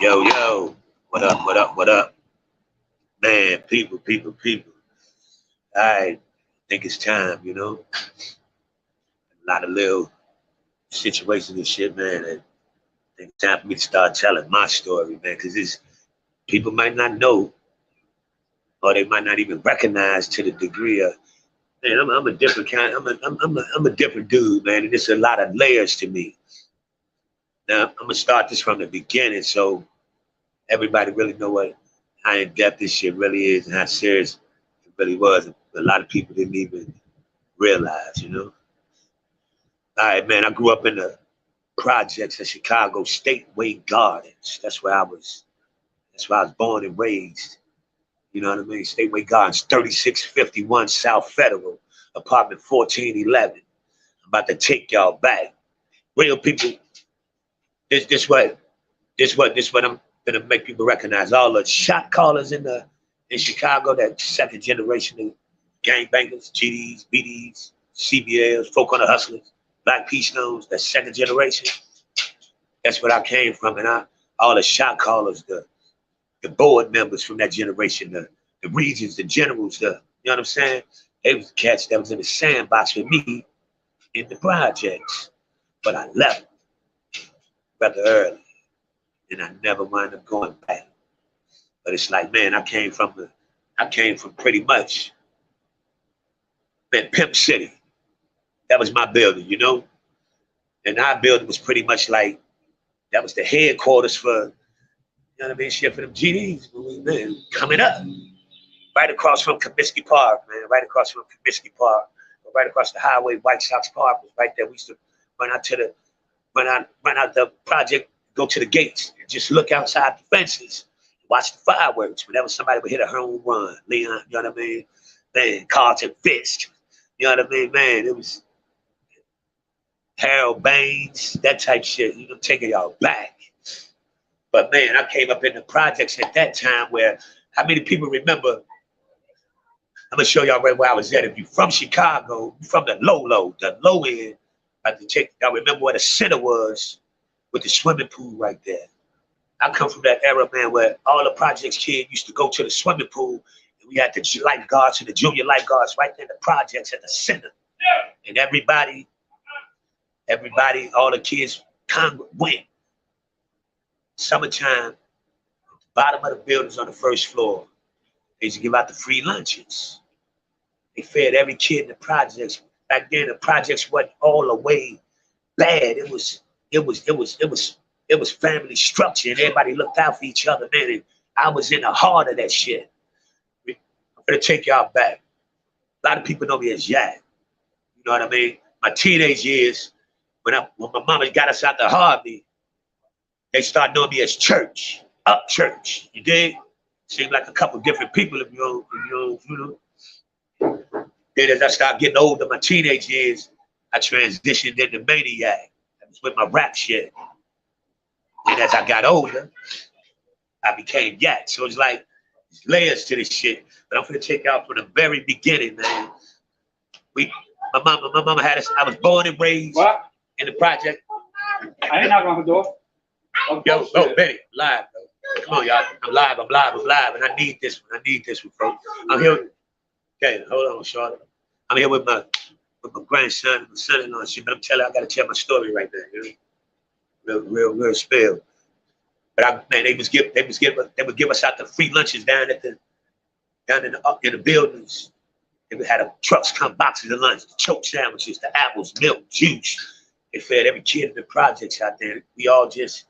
Yo, yo, what up, what up, what up? Man, people. I think it's time, A lot of little situations and shit, man. And I think it's time for me to start telling my story, man, because it's people might not know or they might not even recognize to the degree of, man, I'm a different kind, I'm a different dude, man, and there's a lot of layers to me. Now, I'm going to start this from the beginning so everybody really know what how in depth this shit really is and how serious it really was. A lot of people didn't even realize. All right, man. I grew up in the projects at Chicago Stateway Gardens. That's where I was born and raised. You know what I mean? Stateway Gardens, 3651 South Federal, apartment 1411. I'm about to take y'all back. Real people, this what I'm gonna make people recognize. All the shot callers in Chicago, that second generation of gangbangers, GDs, BDs, CBLs, folk on the hustlers, Black P Stones, that second generation. That's what I came from. And all the shot callers, the board members from that generation, the regions, the generals, you know what I'm saying? They was the cats that was in the sandbox with me in the projects. But I left rather early. And I never wound up going back. But it's like, man, I came from pretty much, man, Pimp City. That was my building. And our building was pretty much like, that was the headquarters for, you know what I mean, shit for them GDs, man, coming up. Right across from Comiskey Park, man, right across from Comiskey Park, right across the highway, White Sox Park was right there. We used to run out the project, go to the gates, and just look outside the fences, watch the fireworks. Whenever somebody would hit a home run, Leon, you know what I mean? Man, Carlton Fisk, you know what I mean? Man, it was Harold Baines, that type shit, taking y'all back. But man, I came up in the projects at that time where, how many people remember? I'm gonna show y'all right where I was at. If you're from Chicago, from the low end, y'all remember where the center was with the swimming pool right there. I come from that era, man, where all the projects kids used to go to the swimming pool, and we had the lifeguards and the junior lifeguards right there in the projects at the center. And everybody, all the kids went. Summertime, bottom of the buildings on the first floor, they used to give out the free lunches. They fed every kid in the projects. Back then, the projects wasn't all the way bad. It was family structure, and everybody looked out for each other, man. And I was in the heart of that shit. I'm gonna take y'all back. A lot of people know me as Yak. You know what I mean? My teenage years, when my mama got us out to Harvey, they started knowing me as Church, Up Church. You dig? Seemed like a couple different people if you know. Then as I started getting older, my teenage years, I transitioned into Maniac. That was with my rap shit. And as I got older, I became Yak. So it's like layers to this shit. But I'm gonna take out from the very beginning, man. My mama had us. I was born and raised in the project. I ain't knocking on the door. Yo, Benny, live, bro. Come on, y'all. I'm live, and I need this one, folks. I'm here. Okay, hold on, Charlotte. I'm here with my grandson and my son-in-law and shit, but I gotta tell my story right now, real spill. But they would give us out the free lunches down in the buildings. They would have trucks come, boxes of lunch, the choke sandwiches, the apples, milk, juice. They fed every kid in the projects out there. We all just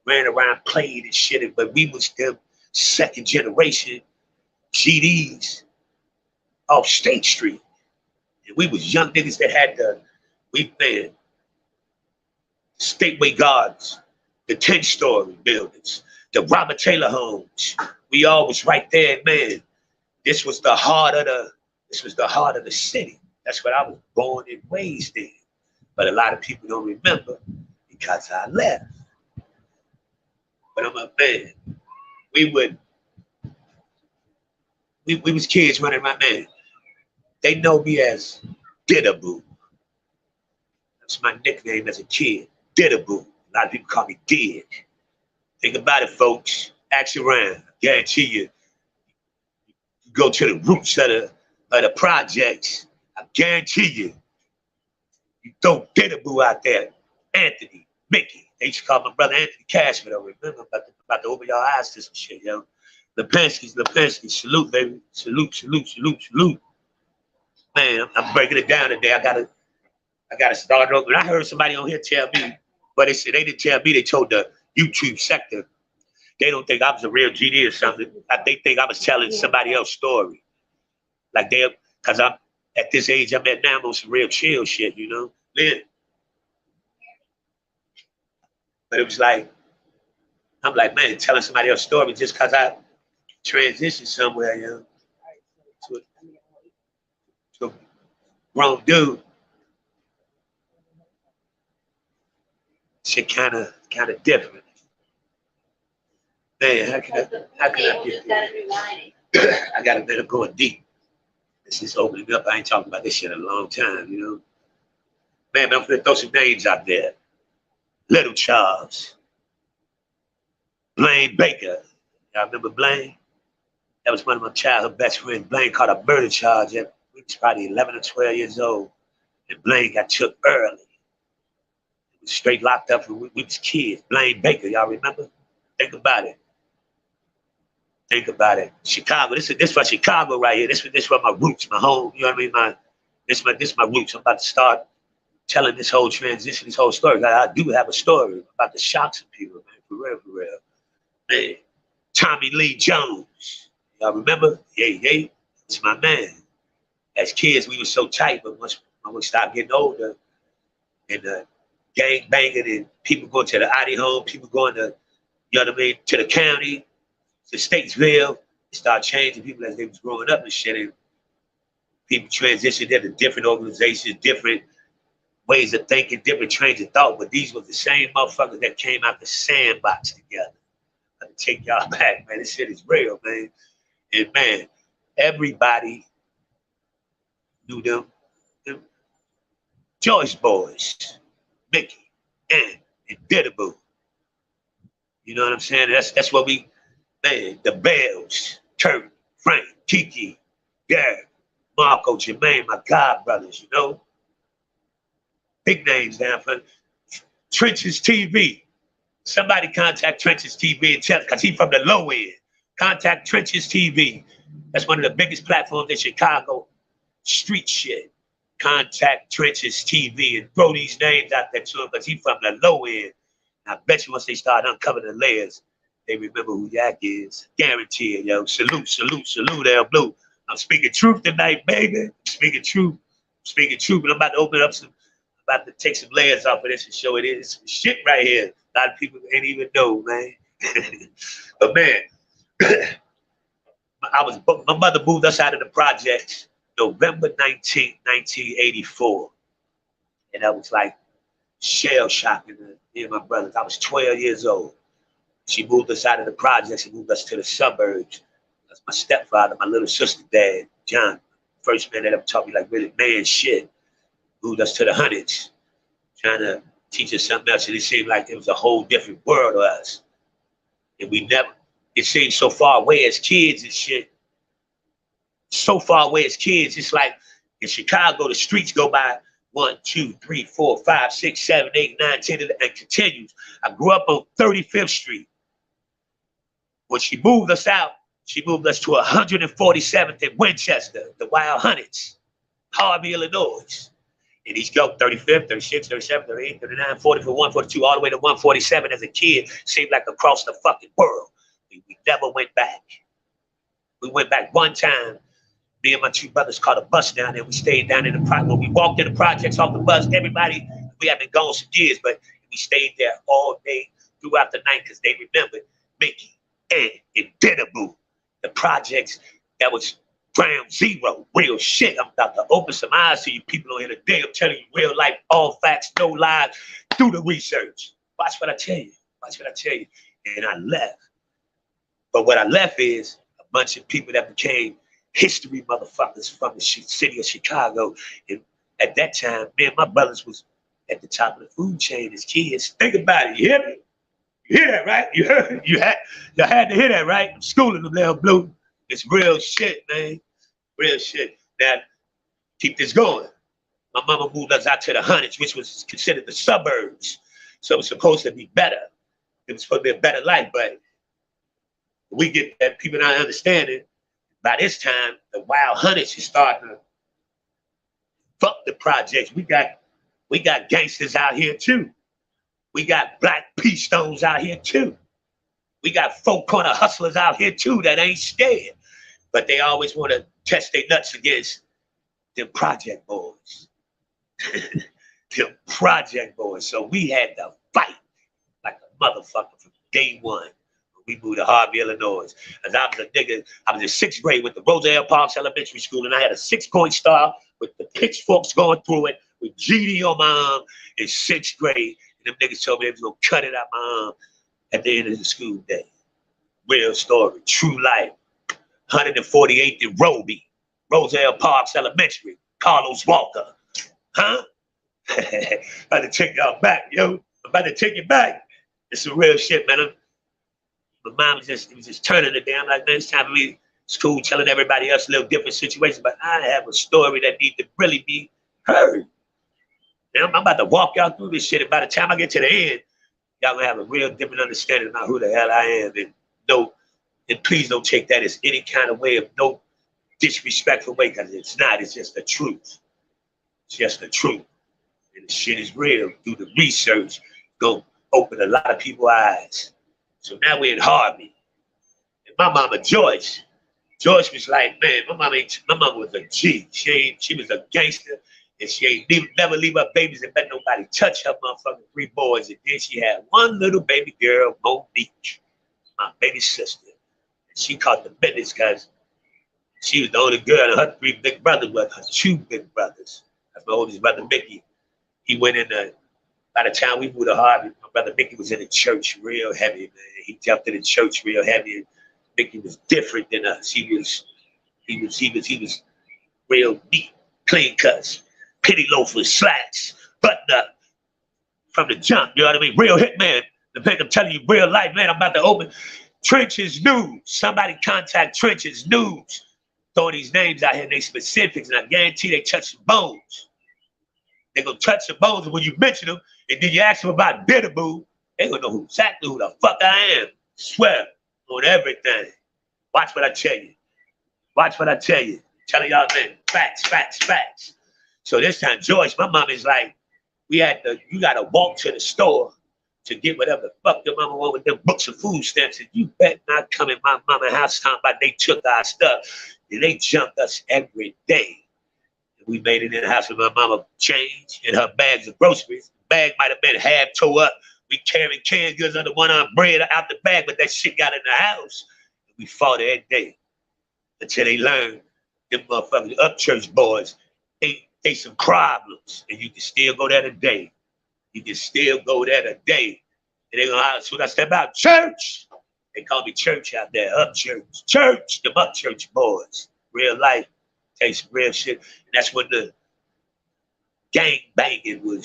ran around, played and shit, but we was the second generation GDs off State Street. And we was young niggas that had we fed Stateway Gardens, the 10-story buildings, the Robert Taylor homes. We all was right there, man. This was the heart of the city. That's what I was born and raised in. But a lot of people don't remember because I left. But I'm a man. We was kids running around, man. They know me as DIDABO. That's my nickname as a kid, DIDABO. A lot of people call me Dig. Think about it, folks. Ask around. Guarantee you go to the roots of the projects. I guarantee you throw DIDABO out there. Anthony, Mickey. They used to call my brother Anthony Cashman. I remember about to open your eyes to some shit, yo. Lipinski, salute, baby. Salute. Man, I'm breaking it down today. I gotta start over. And I heard somebody on here tell me, but they said they didn't tell me, they told the YouTube sector. They don't think I was a real GD or something. They think I was telling somebody else's story. Like because I'm at this age I'm at now, I'm on some real chill shit, you know? Yeah. But it was like, I'm like, man, telling somebody else's story just because I transitioned somewhere, you know, to a grown dude. Shit kind of different. Man, how can I get there? I got a bit of going deep. This is opening up. I ain't talking about this shit in a long time, you know. Man, but I'm gonna throw some names out there. Little Charles, Blaine Baker. Y'all remember Blaine? That was one of my childhood best friends. Blaine caught a murder charge he was probably 11 or 12 years old. And Blaine got took early. He was straight locked up when we was kids. Blaine Baker, y'all remember? Think about it. Chicago. This for Chicago right here. This for my roots, my home. You know what I mean? This my roots. I'm about to start telling this whole transition, this whole story. I do have a story about the shock some people, man. For real. Man, Tommy Lee Jones. Y'all remember? Yeah. It's my man. As kids, we were so tight, but once we stopped getting older, and gang banging, and people going to the Audi home, people going to, you know what I mean, to the county, to Statesville, it started changing people as they was growing up and shit. And people transitioned into different organizations, different ways of thinking, different trains of thought. But these were the same motherfuckers that came out the sandbox together. I'm gonna take y'all back, man. This shit is real, man. And man, everybody knew them. Joyce Boys, Mickey, and DIDABO. You know what I'm saying? That's what we, man, the Bells, Kurt, Frank, Kiki, Gary, Marco, Jermaine, my god brothers, you know? Big names down for Trenches TV. Somebody contact Trenches TV and tell, because he's from the low end. Contact Trenches TV. That's one of the biggest platforms in Chicago. Street shit. Contact Trenches TV and throw these names out there to him because he's from the low end. I bet you once they start uncovering the layers, they remember who Yak is. Guarantee it, yo. Salute, El Blue. I'm speaking truth tonight, baby. Speaking truth. And I'm about to open up about to take some layers off of this and show it is some shit right here. A lot of people ain't even know, man. But man, my mother moved us out of the projects November 19th, 1984. And that was like shell shocking to me and my brothers. I was 12 years old. She moved us out of the projects. She moved us to the suburbs. That's my stepfather, my little sister dad, John, first man that ever taught me like really man shit. Moved us to the hundreds, trying to teach us something else. And it seemed like it was a whole different world to us. And it seemed so far away as kids and shit. So far away as kids, it's like in Chicago, the streets go by 1, 2, 3, 4, 5, 6, 7, 8, 9, 10, and continues. I grew up on 35th Street. When she moved us out, she moved us to 147th in Winchester, the Wild Hundreds, Harvey, Illinois. And he's go 35th, 36th, 37th, 38th, 39, 40, 41, 42, all the way to 147 as a kid. Seemed like across the fucking world. We never went back. We went back one time. Me and my two brothers caught a bus down there. We stayed down in the project. When we walked in the projects off the bus, everybody, we had been gone some years, but we stayed there all day throughout the night because they remembered Mickey and DIDABO, the projects that was ground zero, real shit. I'm about to open some eyes to you people on here today. I'm telling you real life, all facts, no lies. Do the research. Watch what I tell you. And I left. But what I left is a bunch of people that became history motherfuckers from the city of Chicago. And at that time, me and my brothers was at the top of the food chain as kids. Think about it, you hear me? You hear that, right? You heard, you had to hear that, right? I'm schooling them, little blue. It's real shit, man. Real shit. Now, keep this going. My mama moved us out to the hundreds, which was considered the suburbs. So it was supposed to be better. It was supposed to be a better life, but we get that people not understanding. By this time, the wild hundreds is starting to fuck the projects. We got gangsters out here too. We got black peace stones out here too. We got folk corner hustlers out here too that ain't scared. But they always want to test their nuts against them project boys. Them project boys. So we had to fight like a motherfucker from day one. We moved to Harvey, Illinois. As I was a nigga, I was in sixth grade with the Roselle Parks Elementary School, and I had a 6-point star with the pitchforks going through it, with GD on my arm in sixth grade. And them niggas told me they was gonna cut it out my arm at the end of the school day. Real story, true life. 148th and Roby, Roselle Parks Elementary, Carlos Walker. Huh? I'm about to take y'all back, yo. I'm about to take you back. It's some real shit, man. My mom was just turning it down. Like, man, it's time for me. School telling everybody else a little different situation, but I have a story that needs to really be heard. Now, I'm about to walk y'all through this shit, and by the time I get to the end, y'all gonna have a real different understanding about who the hell I am. And please don't take that as any kind of way of no disrespectful way, because it's not. It's just the truth. It's just the truth. And the shit is real. Do the research. Go open a lot of people's eyes. So now we're in Harvey. And my mama, Joyce was like, man, my mama was a G. She was a gangster, and she ain't never leave her babies and let nobody touch her motherfucking 3 boys. And then she had one little baby girl, Monique, my baby sister. And she caught the business because she was the only girl, and her 3 big brothers were her 2 big brothers. That's my oldest brother, Mickey. He went in by the time we moved to Harvey, my brother Mickey was in the church real heavy, man. He jumped in the church real heavy. And Mickey was different than us. He was real neat, clean cuts, penny loafers, slacks, button up from the jump. You know what I mean? Real hit man. I'm telling you, real life, man. I'm about to open Trenches News. Somebody contact Trenches News. Throwing these names out here, they specifics, and I guarantee they touch some bones. They gonna touch your bones, and when you mention them, and then you ask them about DIDABO, they gonna know exactly who the fuck I am. Swear on everything. Watch what I tell you. Watch what I tell you. Telling y'all, man, facts. So this time, George, my mom is like, you gotta walk to the store to get whatever the fuck your mama want with them books of food stamps, and you bet not come in my mama's house talking about they took our stuff. And they jumped us every day. We made it in the house with my mama change in her bags of groceries. Bag might have been half tore up. We carried canned goods under one arm, bread out the bag, but that shit got in the house. We fought every day until they learned them motherfucking up church boys, they some problems. And you can still go there today. You can still go there today. And they gonna holler, as soon as I step out, church. They call me church out there, up church, them up church boys. Real life. Take some real shit. And that's when the gang banging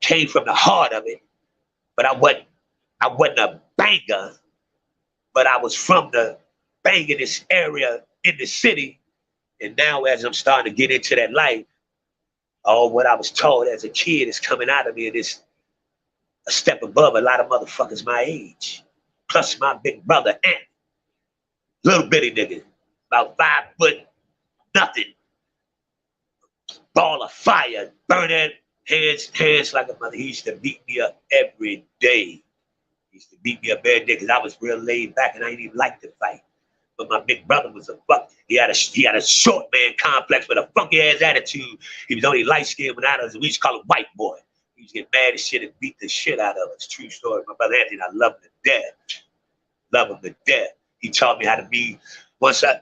came from the heart of it. But I wasn't a banger, but I was from the bangingest area in the city. And now as I'm starting to get into that life, all what I was told as a kid is coming out of me, and it's a step above a lot of motherfuckers my age. Plus my big brother, Ant. Little bitty nigga, about 5 foot. Nothing. Ball of fire, burning hands like a mother. He used to beat me up every day. He used to beat me up every day because I was real laid back and I didn't even like to fight. But my big brother was a fuck. He had a short man complex with a funky ass attitude. He was only light skinned when we used to call him white boy. He used to get mad as shit and beat the shit out of us. True story. My brother Anthony, I love him to death. Love him to death. He taught me how to be. Once I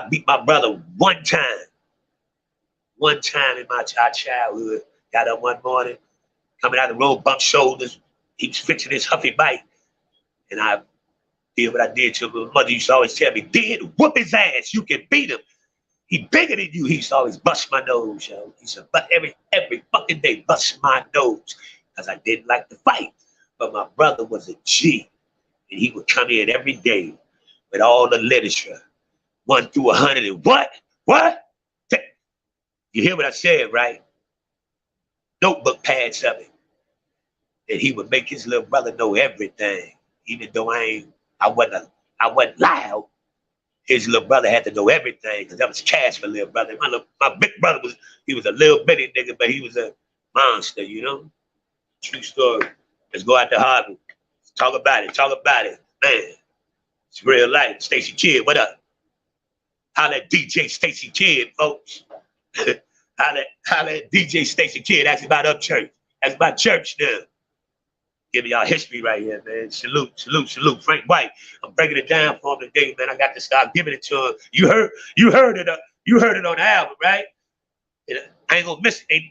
beat my brother one time in my childhood. Got up one morning, coming out the road, bumped shoulders. He was fixing his huffy bike. And I did what I did to him. My mother used to always tell me, "Did whoop his ass. You can beat him. He bigger than you." He used to always bust my nose, yo. He said, but every fucking day, bust my nose. Because I didn't like to fight. but my brother was a G. And he would come in every day with all the literature, 1 through 100. And what? What? You hear what I said, right? Notebook pads of it. And he would make his little brother know everything. Even though I wasn't loud. His little brother had to know everything because that was cash for little brother. My big brother he was a little bitty nigga, but he was a monster, you know? True story. Let's go out to Harvard. Talk about it. Man, it's real life. Stacy Kidd, what up? Holla at DJ Stacy Kidd, folks. Holla at DJ Stacy Kidd. Ask about Upchurch. Ask about church now. Giving y'all history right here, man. Salute. Frank White. I'm breaking it down for him today, man. I got to start giving it to him. You heard it on the album, right? I ain't gonna miss it.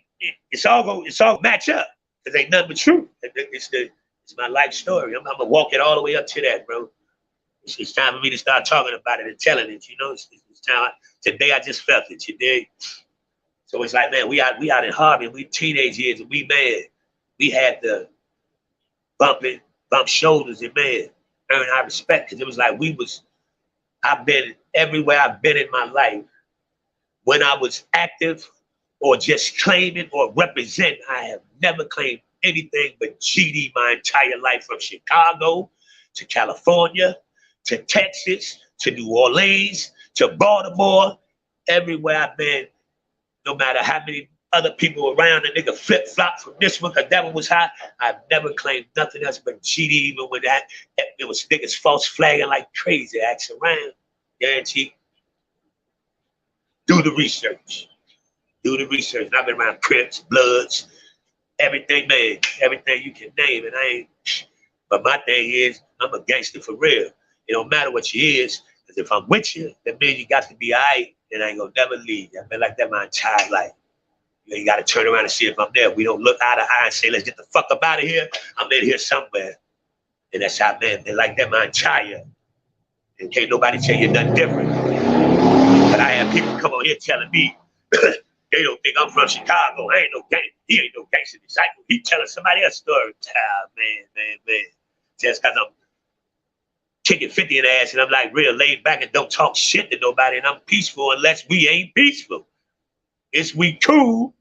It's all match up. Cause ain't nothing but truth. It's my life story. I'm gonna walk it all the way up to that, bro. It's time for me to start talking about it and telling it. You know, it's time. Today I just felt it. Today, so it's like, man, we out in Harvard. We teenage years, and we had the bump shoulders and man, earn our respect because it was like I've been everywhere I've been in my life. When I was active or just claiming or representing, I have never claimed anything but GD my entire life, from Chicago to California to Texas to New Orleans to Baltimore. Everywhere I've been, no matter how many other people around, the nigga flip-flop from this one because that one was hot. I've never claimed nothing else but GD, even when it was niggas false flagging like crazy. Ask around, guaranteed. Do the research. And I've been around Crips, Bloods, everything, man. Everything you can name, and but my thing is, I'm a gangster for real. It don't matter what you is, because if I'm with you, that means you got to be all right, and I ain't gonna never leave. I've been like that my entire life. You got to turn around and see if I'm there. We don't look eye to eye and say, let's get the fuck up out of here. I'm in here somewhere. And that's how, man, they're like that my entire. And can't nobody tell you nothing different. But I have people come on here telling me, they don't think I'm from Chicago. He ain't no gangster disciple. He telling somebody else's story. Man. Just because I'm kicking 50 in the ass and I'm like real laid back and don't talk shit to nobody and I'm peaceful unless we ain't peaceful. It's we cool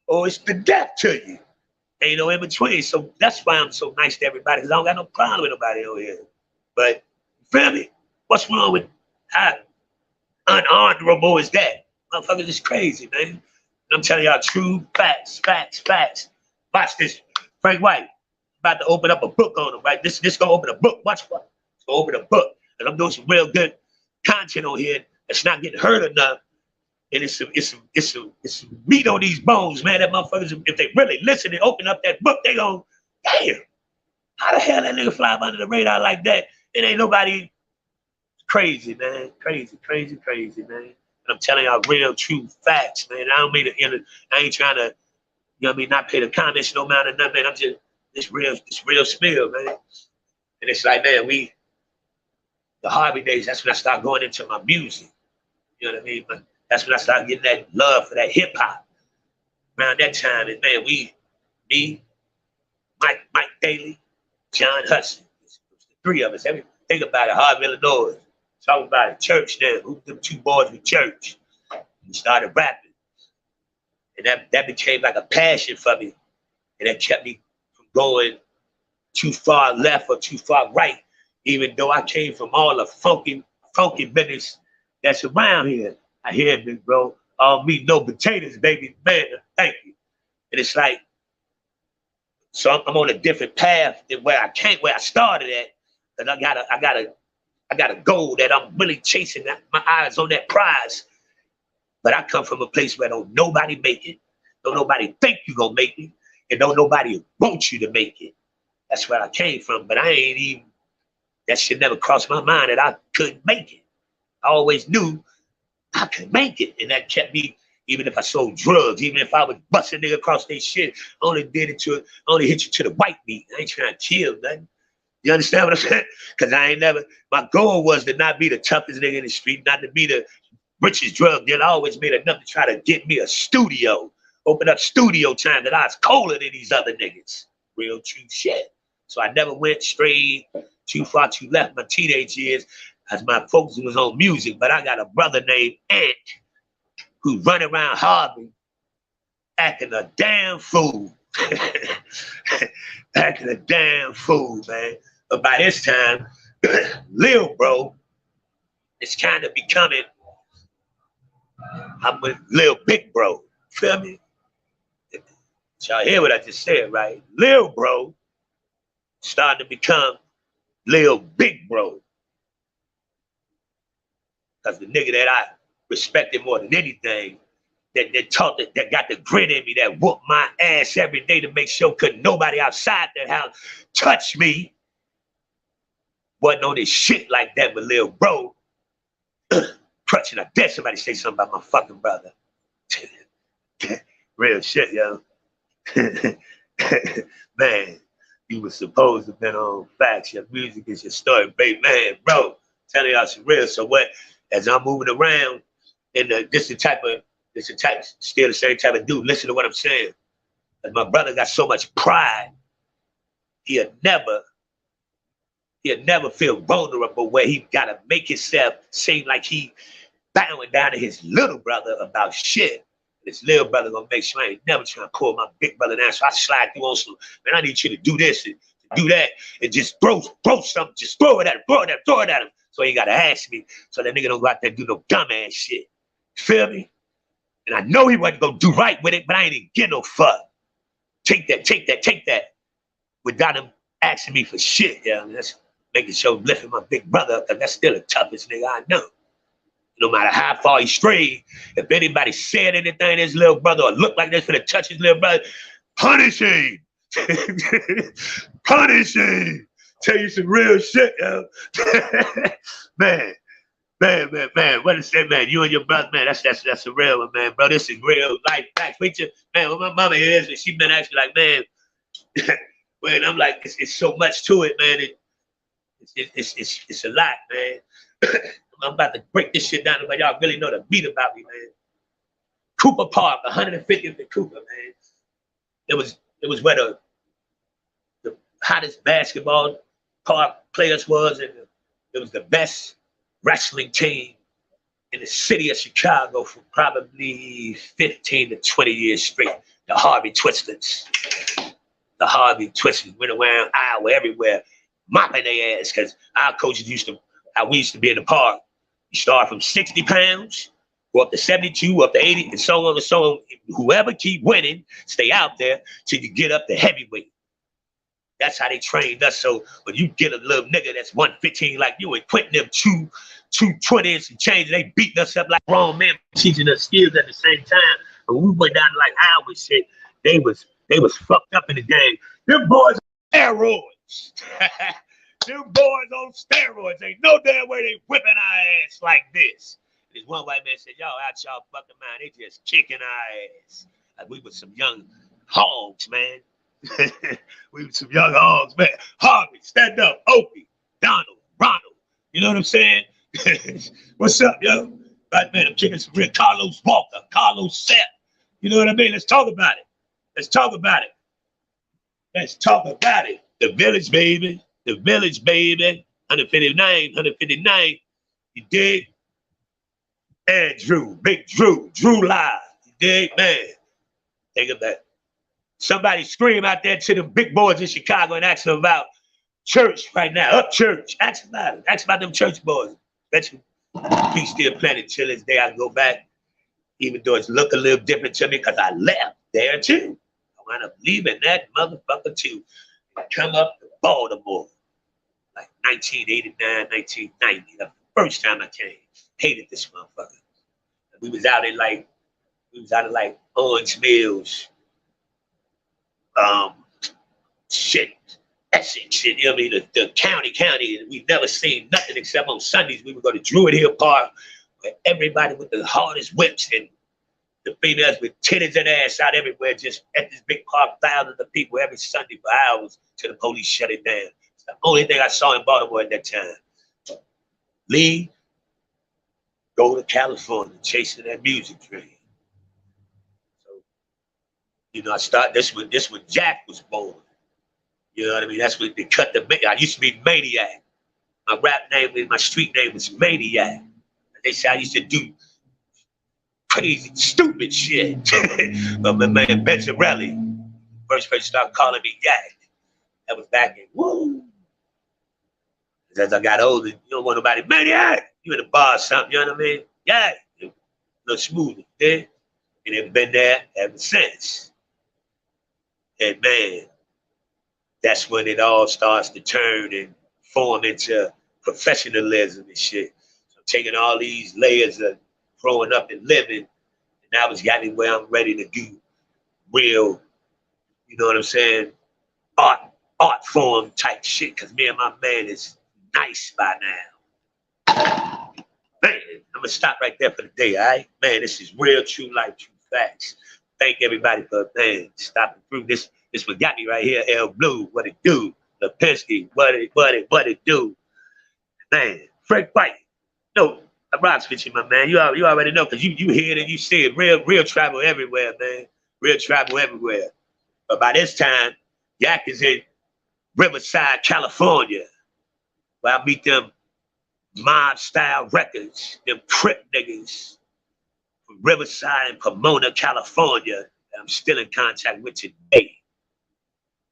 or it's the death to you. Ain't no in between. So that's why I'm so nice to everybody, because I don't got no problem with nobody over here. But you feel me? What's wrong with how unhonorable is that? Motherfuckers is crazy, man. And I'm telling y'all true facts. Watch this. Frank White about to open up a book on him, right? This gonna open a book. Watch what? It's gonna open a book. And I'm doing some real good content on here that's not getting heard enough. And it's some meat on these bones, man. That motherfuckers, if they really listen and open up that book, they go, damn, how the hell that nigga fly under the radar like that? It ain't nobody. Crazy, man. Crazy, man. And I'm telling y'all real, true facts, man. I don't mean to, I ain't trying to, you know what I mean, not pay the comments no matter nothing, man. I'm just, it's real spill, man. And it's like, man, the Harvey days, that's when I start going into my music. You know what I mean? But that's when I started getting that love for that hip hop. Around that time, and man, me, Mike Daly, John Hudson, it's the three of us. Think about it, Harvey, Illinois. Talk about it, church there. Who them two boys with church? We started rapping. And that became like a passion for me. And that kept me from going too far left or too far right, even though I came from all the funky business that's around here. I hear me, bro. All meat, no potatoes, baby. Man, thank you. And it's like, so I'm on a different path than where I started at. And I got a goal that I'm really chasing. My eyes on that prize. But I come from a place where don't nobody make it. Don't nobody think you gonna make it. And don't nobody want you to make it. That's where I came from. But that shit never crossed my mind that I couldn't make it. I always knew I could make it. And that kept me, even if I sold drugs, even if I was busting nigga across their shit, I only hit you to the white meat. I ain't trying to kill nothing. You understand what I'm saying? Because my goal was to not be the toughest nigga in the street, not to be the richest drug dealer. I always made enough to try to get me a studio, open up studio time that I was colder than these other niggas. Real true shit. So I never went straight too far to left my teenage years as my focus was on music. But I got a brother named Ant who run around Harvey acting a damn fool. Acting a damn fool, man. But by this time, Lil Bro is kind of becoming, I'm with Lil Big Bro. Feel me? Y'all hear what I just said, right? Lil Bro starting to become Lil Big Bro. Because the nigga that I respected more than anything, that got the grit in me, that whooped my ass every day to make sure couldn't nobody outside that house touch me, wasn't on this shit like that with Lil Bro. Crutching, I dare somebody say something about my fucking brother. Real shit, yo. Man, you was supposed to have been on Facts. Your music is your story, baby. Man, bro, telling y'all some real. So what, as I'm moving around, and still the same type of dude. Listen to what I'm saying. As my brother got so much pride, he'll never feel vulnerable where he gotta make himself seem like he bowing down to his little brother about shit. His little brother gonna make sure I ain't never trying to pull my big brother down. So I slide through on some, man, I need you to do this and do that and just throw something, just throw it at him. So he gotta ask me. So that nigga don't go out there and do no dumbass shit. Feel me? And I know he wasn't gonna do right with it, but I ain't even get no fuck. Take that. Without him asking me for shit, yeah. That's making sure I'm lifting my big brother up, because that's still the toughest nigga I know. No matter how far he strayed, if anybody said anything to his little brother or looked like this for to touch his little brother, punish him. Punish him. Tell you some real shit, yo. Man. What is that, man? You and your brother, man, that's a real one, man, bro. This is real life facts. Man, when my mama hears it, she been actually like, man, man, I'm like, it's so much to it, man. It's a lot, man. I'm about to break this shit down, but y'all really know the beat about me, man. Cooper Park, 150th and Cooper, man. It was where the hottest basketball park players was, and it was the best wrestling team in the city of Chicago for probably 15 to 20 years straight. The Harvey Twisters. The Harvey Twisters went around Iowa everywhere, mopping their ass, because our coaches we used to be in the park. You start from 60 pounds, go up to 72, up to 80, and so on and so on. Whoever keep winning, stay out there till you get up to heavyweight. That's how they trained us. So when you get a little nigga that's 115 like you and quitting them 220s and change, they beating us up like grown men, teaching us skills at the same time. But we went down to like Iowa shit. They was fucked up in the game. Them boys on steroids. Them boys on steroids. Ain't no damn way they whipping our ass like this. This one white man said, y'all out y'all fucking mind. They just kicking our ass. Like we was some young hogs, man. We were some young hogs, man. Harvey, stand up. Opie, Donald, Ronald. You know what I'm saying? What's up, yo? Right, man, I'm kicking some real Carlos Walker, Carlos Seth. You know what I mean? Let's talk about it. Let's talk about it. The village, baby. 159. You dig? And Drew, Big Drew live. You dig, man? Think of that. Somebody scream out there to the big boys in Chicago and ask them about church right now. Up church. Ask about it. Ask about them church boys. Bet you be still planning till this day I go back, even though it's look a little different to me because I left there too. I wound up leaving that motherfucker too. And come up to Baltimore. Like 1989, 1990. The first time I came. Hated this motherfucker. We was out in like Orange Mills. Essex shit, you know what I mean? The county, and we've never seen nothing except on Sundays. We would go to Druid Hill Park where everybody with the hardest whips and the females with titties and ass out everywhere, just at this big park, thousands of people every Sunday for hours till the police shut it down. It's the only thing I saw in Baltimore at that time. Leave, go to California, chasing that music dream. So, you know, I start this when Jack was born. You know what I mean? That's what they cut the. I used to be Maniac. My rap name, my street name was Maniac. They say I used to do crazy, stupid shit. But my man Benjarelli, first person started calling me Yak. That was back in woo. As I got older, you don't want nobody Maniac. You in the bar or something, you know what I mean? Yak. A little smoother, yeah? And it's been there ever since. And man, that's when it all starts to turn and form into professionalism and shit. So taking all these layers of growing up and living, and now it's got me where I'm ready to do real, you know what I'm saying, art form type shit, because me and my man is nice by now. Man, I'm gonna stop right there for the day, all right? Man, this is real, true life, true facts. Thank everybody for, man, stopping through this. This what got me right here, El Blue, what it do? Lipinski, what it do? Man, Frank White. No, I rocks with you, my man. You already know, because you hear it and you see it. Real travel everywhere, man. Real travel everywhere. But by this time, Yak is in Riverside, California, where I meet them mob style records, them Crip niggas from Riverside and Pomona, California, that I'm still in contact with today.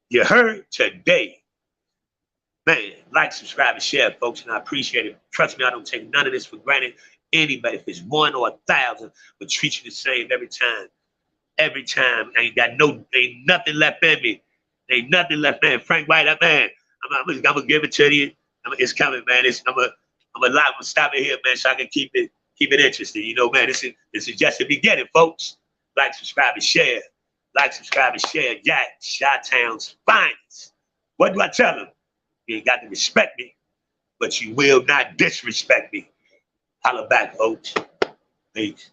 You heard? Today. Man, like, subscribe, and share, folks, and I appreciate it. Trust me, I don't take none of this for granted. Anybody, if it's 1 or 1,000, will treat you the same every time. Every time. Ain't nothing left in me. Ain't nothing left, man. Frank White, that man. I'm gonna give it to you. It's coming, man. I'm gonna stop it here, man, so I can keep it interesting. You know, man, this is just the beginning, folks. Like, subscribe, and share. Like, subscribe, and share. Jack, Chi-Town's finest. What do I tell them? You ain't got to respect me, but you will not disrespect me. Holla back, folks. Peace.